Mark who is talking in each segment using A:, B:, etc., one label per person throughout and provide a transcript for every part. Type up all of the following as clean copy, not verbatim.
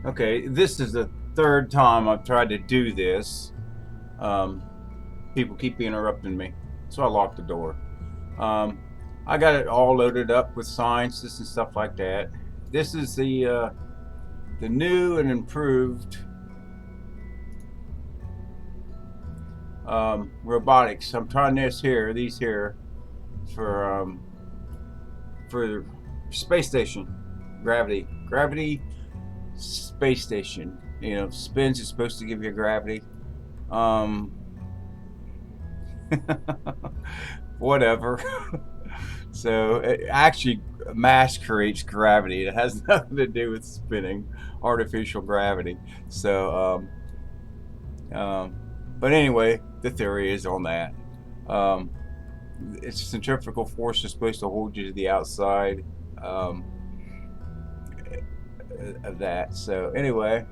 A: Okay, this is the third time I've tried to do this. Um, People keep interrupting me, so I locked the door. Um, I got it all loaded up with sciences and stuff like that. This is the new and improved robotics. I'm trying these here, for for space station, gravity space station. You know, spins is supposed to give you gravity. Um, Whatever. So it actually masquerades gravity. It has nothing to do with spinning, artificial gravity. So, um, but anyway, the theory is on that. Um, it's centrifugal force is supposed to hold you to the outside um, of that. So anyway,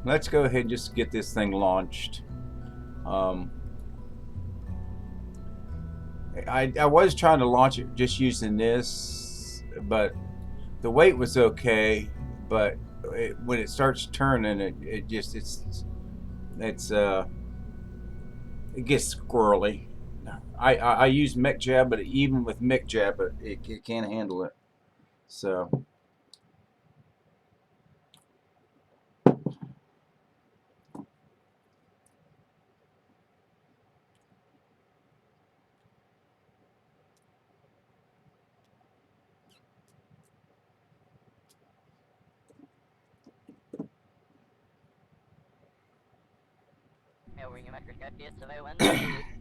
A: let's go ahead and just get this thing launched. Um, I was trying to launch it just using this, but the weight was okay. But when it starts turning, it's it gets squirrely. I use mech jab, but even with mech jab, it can't handle it. So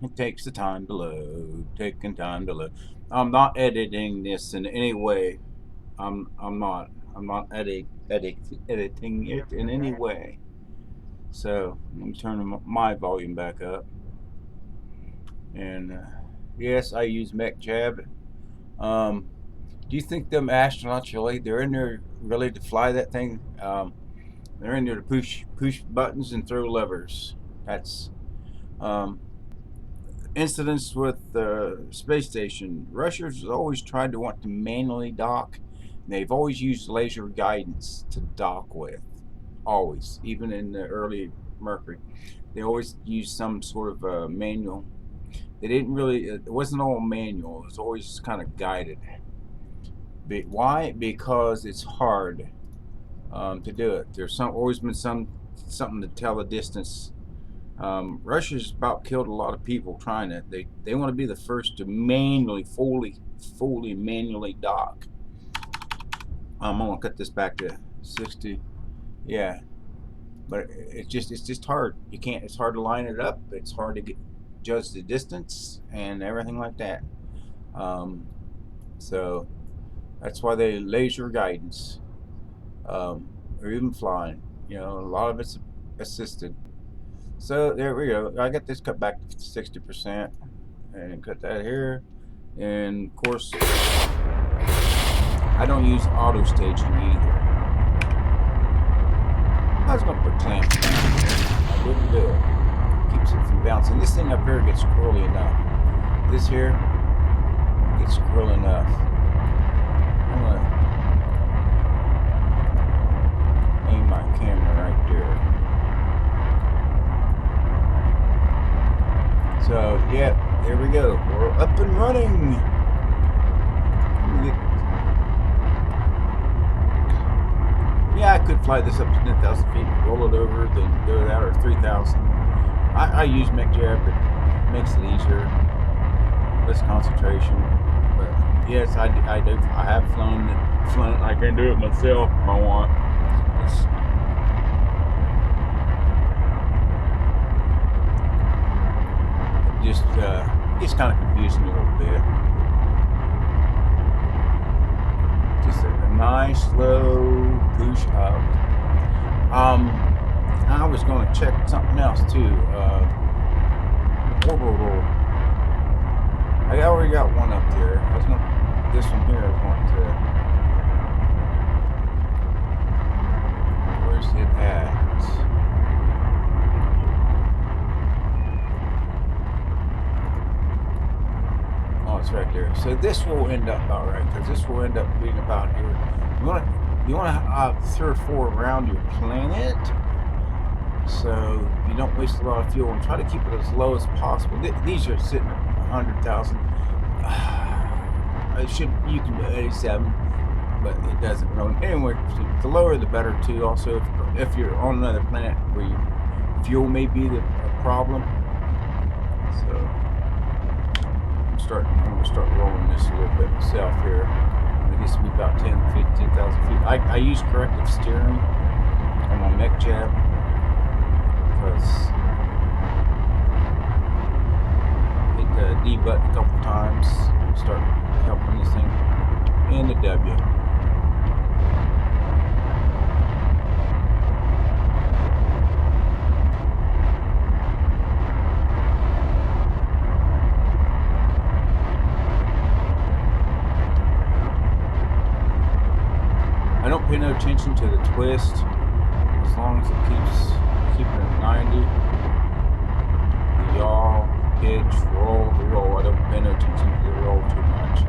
A: it takes the time to load, taking time to load. I'm not editing this in any way. I'm not. I'm not editing it in any way. So let me turn my volume back up. And yes, I use mech jab. Um, do you think them astronauts really they're in there really to fly that thing? They're in there to push buttons and throw levers. That's incidents with the space station. Russians always tried to want to manually dock. They've always used laser guidance to dock with. Always, even in the early Mercury, they always used some sort of manual. They didn't really. It wasn't all manual. It was always kind of guided. Why? Because it's hard to do it. There's always been something to tell the distance. Russia's about killed a lot of people trying it. They want to be the first to fully manually dock. I'm gonna cut this back to 60. Yeah, but it's just hard. You can't. It's hard to line it up. It's hard to judge the distance and everything like that. Um, so that's why they laser guidance, or even flying. You know, a lot of it's assisted. So there we go. I got this cut back to 60%, and cut that here. And of course, I don't use auto staging either. I was gonna put clamps down. I didn't do it. Keeps it from bouncing. This thing up here gets squirrely enough. This here gets squirrely enough. I'm gonna aim my camera right there. So yeah, there we go. We're up and running. Yeah, I could fly this up to 10,000 feet, roll it over, then go it out, or 3,000. I use mech jab, but it makes it easier, less concentration. But yes, I do. I have flown it. I can do it myself if I want. It just gets kind of confusing a little bit. Just a nice slow push up. I was going to check something else too. I already got one up there. I was going this one here. I was going to. Where's it at? Oh, it's right there. So this will end up about right, because this will end up being about here. You want to have 3 or 4 around your planet, so you don't waste a lot of fuel, and try to keep it as low as possible. These are sitting at 100,000. You can do 87, but it doesn't really. Anyway, the lower the better too. Also, if you're on another planet where fuel may be the problem, so I'm going to start rolling this a little bit myself here. It needs to be about 10,000 feet. I use corrective steering on my mech jab because hit the D button a couple times, start helping this thing, and the W. I don't pay no attention to the twist as long as it keeps keeping it at 90. The yaw, pitch, roll, the roll. I don't pay no attention to the roll too much.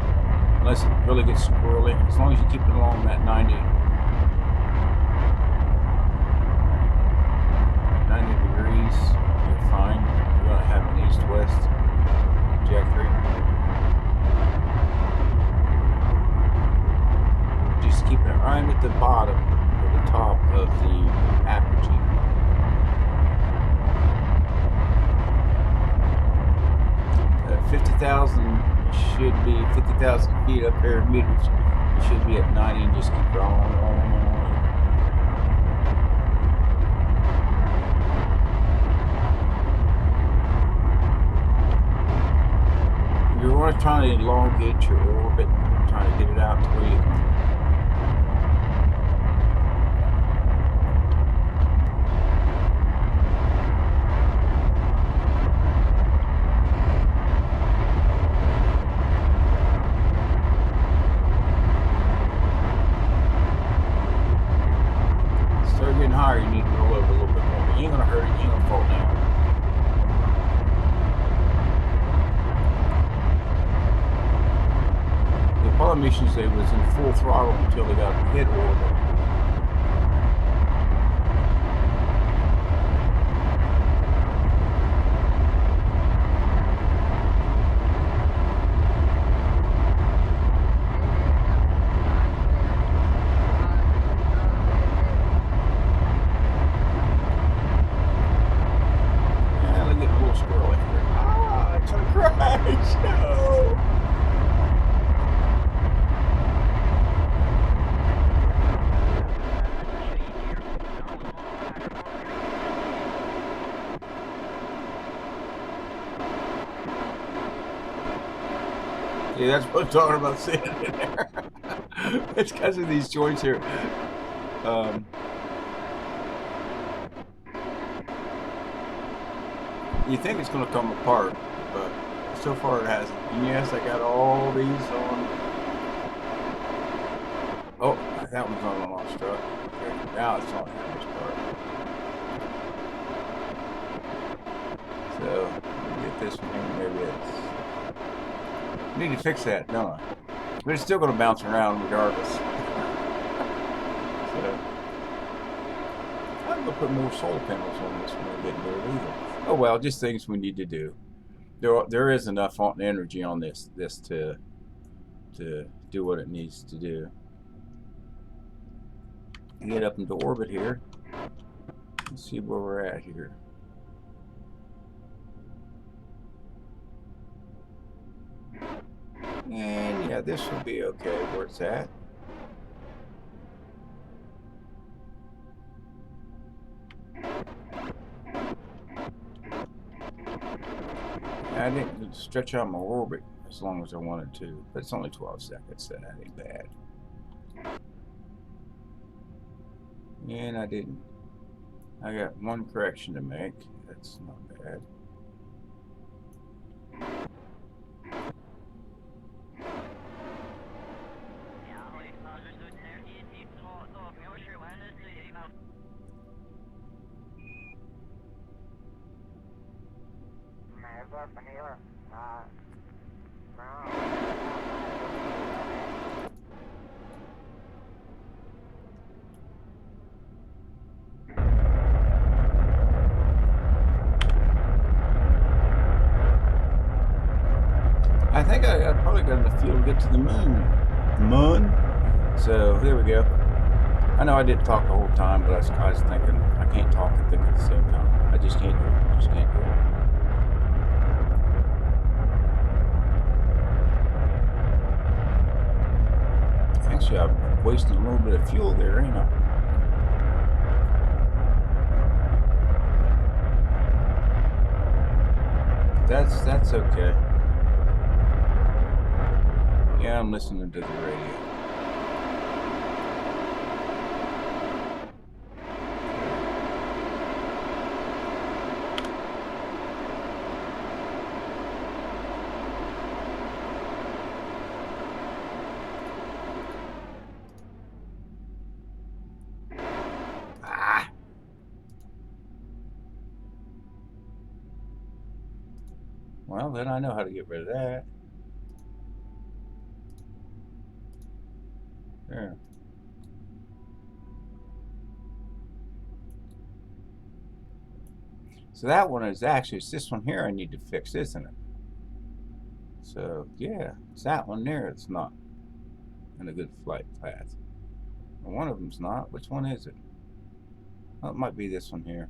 A: Unless it really gets squirrely. As long as you keep it along that 90 degrees, you're fine. You're going to have an east-west trajectory. Just keep it right at the bottom or the top of the apogee. Uh, 50,000 should be 50,000 feet up there in meters. You should be at 90 and just keep rolling. You're always trying to elongate your orbit, trying to get it out to where you can. Start getting higher, you need to roll over a little bit more. You ain't gonna hurt it, you ain't gonna fall down. The Apollo missions, they was in full throttle until they got hit orbit. Yeah, that's what I'm talking about sitting in there. It's because of these joints here. You think it's going to come apart, but so far it hasn't. And yes, I got all these on. Oh, that one's on launch truck. Okay, now it's on this part. So, let me get this one here. Maybe it's. I need to fix that, don't I? But it's still going to bounce around regardless. So, I'm going to put more solar panels on this when I get there either. Oh well, just things we need to do. There is enough energy on this to do what it needs to do. Get up into orbit here. Let's see where we're at here. And yeah, this will be okay where it's at. I didn't stretch out my orbit as long as I wanted to, but it's only 12 seconds, so that ain't bad. And I didn't. I got one correction to make. That's not bad. probably got enough fuel to get to the moon. So there we go. I know I didn't talk the whole time, but I was thinking I can't talk and think at the same time. I just can't do it. Just can't do it. Actually, I'm wasting a little bit of fuel there, ain't I? That's okay. Yeah, I'm listening to the radio. Well, then I know how to get rid of that. There. So that one is actually, it's this one here I need to fix, isn't it? So, yeah, it's that one there that's not in a good flight path. Well, one of them's not. Which one is it? Oh, it might be this one here.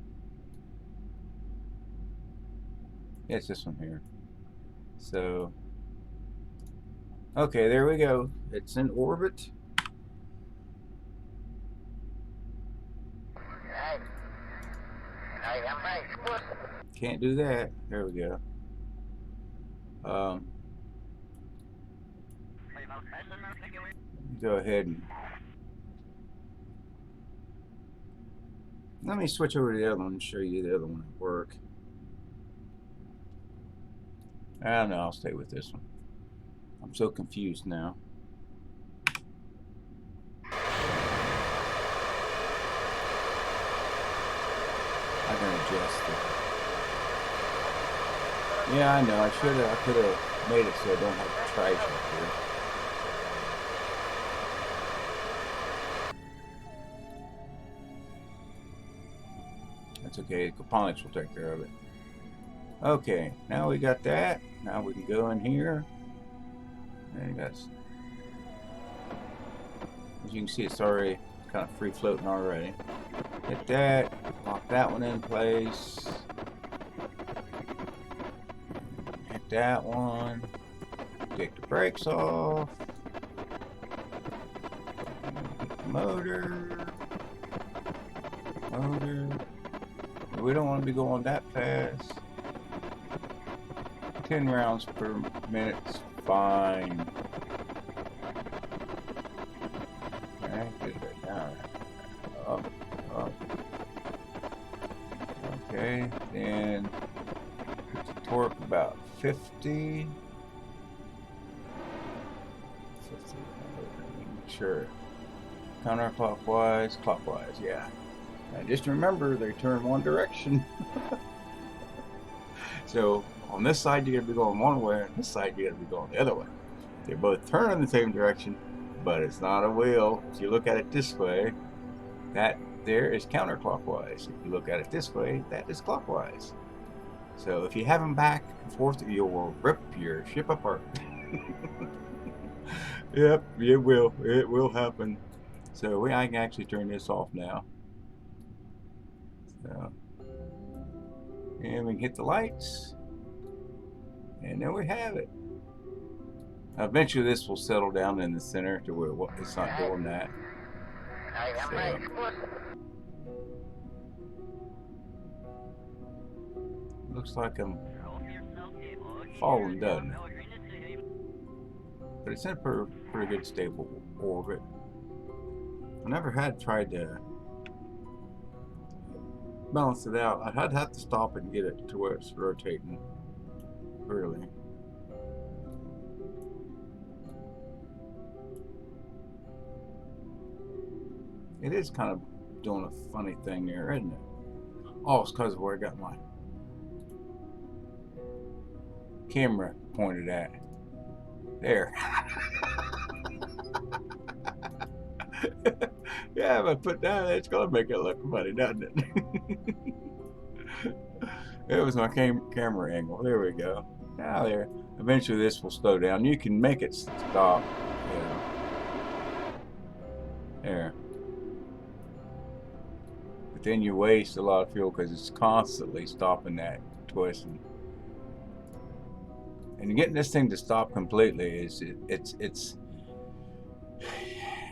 A: Yeah, it's this one here. So, okay, there we go. It's in orbit. Can't do that. There we go. Go ahead and let me switch over to the other one and show you the other one at work. I don't know, I'll stay with this one. I'm so confused now. I can adjust it. Yeah, I know. I could have made it so I don't have trash up here. That's okay. Components will take care of it. Okay, now we got that. Now we can go in here. And that's, as you can see, it's already kind of free floating already. Hit that. Lock that one in place. Hit that one. Take the brakes off. Motor. We don't want to be going that fast. 10 rounds per minute's fine. Okay, get that down. Up. Okay, then put the torque about 50. Make sure. Counterclockwise, clockwise, yeah. And just remember, they turn one direction. So on this side, you're going to be going one way, and this side, you're going to be going the other way. They both turn in the same direction, but it's not a wheel. If you look at it this way, that there is counterclockwise. If you look at it this way, that is clockwise. So if you have them back and forth, you will rip your ship apart. Yep, it will. It will happen. So I can actually turn this off now. So, and we can hit the lights, and there we have it. Eventually this will settle down in the center to where it's not doing that. So, looks like I'm falling, doesn't it? But it's in a pretty good stable orbit. I never had tried to balance it out. I'd have to stop and get it to where it's rotating. Really. It is kind of doing a funny thing there, isn't it? Oh, it's because of where I got my camera pointed at. There. Yeah, if I put that, it's gonna make it look funny, doesn't it? It was my camera angle. There we go. Now there. Eventually this will slow down. You can make it stop, you know. There. But then you waste a lot of fuel because it's constantly stopping that twist. And getting this thing to stop completely is it's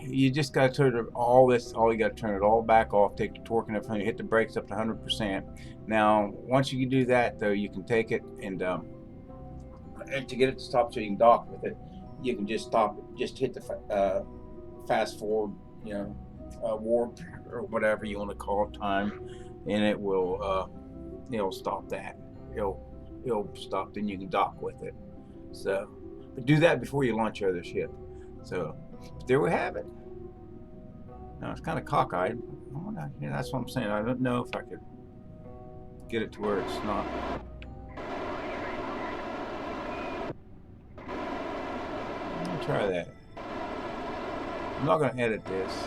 A: you just got to turn all you got to turn it all back off, take the torque and everything, hit the brakes up to 100%. Now once you do that though, you can take it and to get it to stop so you can dock with it, you can just stop it, just hit the fast forward, you know, warp or whatever you want to call it, time, and it will it'll stop that. It'll stop, then you can dock with it. So, but do that before you launch your other ship. So, there we have it. Now it's kind of cockeyed. Yeah, that's what I'm saying. I don't know if I could get it to where it's not. Let me try that. I'm not going to edit this.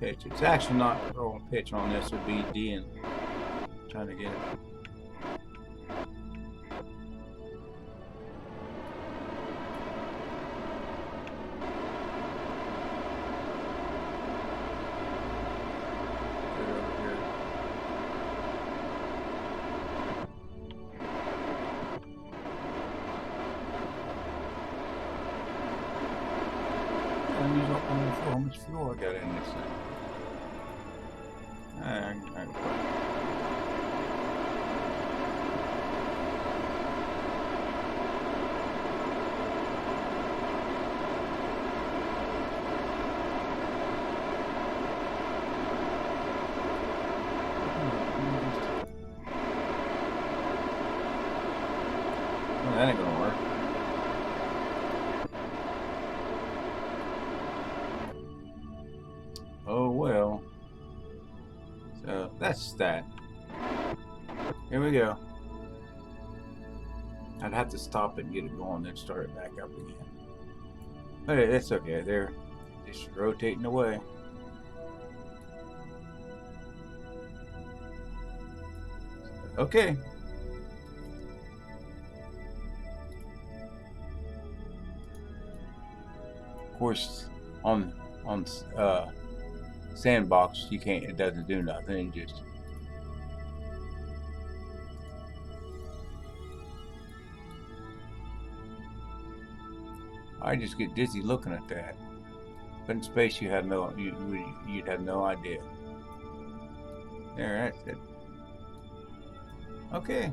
A: Pitch. It's actually not rolling pitch on this, would be D and trying to get it. How much fuel I got in this thing? That ain't gonna work. Oh well. So that's that. Here we go. I'd have to stop it and get it going, then start it back up again. But it's okay. They're just rotating away. Okay. Of course, on sandbox, you can't. It doesn't do nothing. It just. I just get dizzy looking at that. But in space, you'd have no idea. There, that's it. Okay.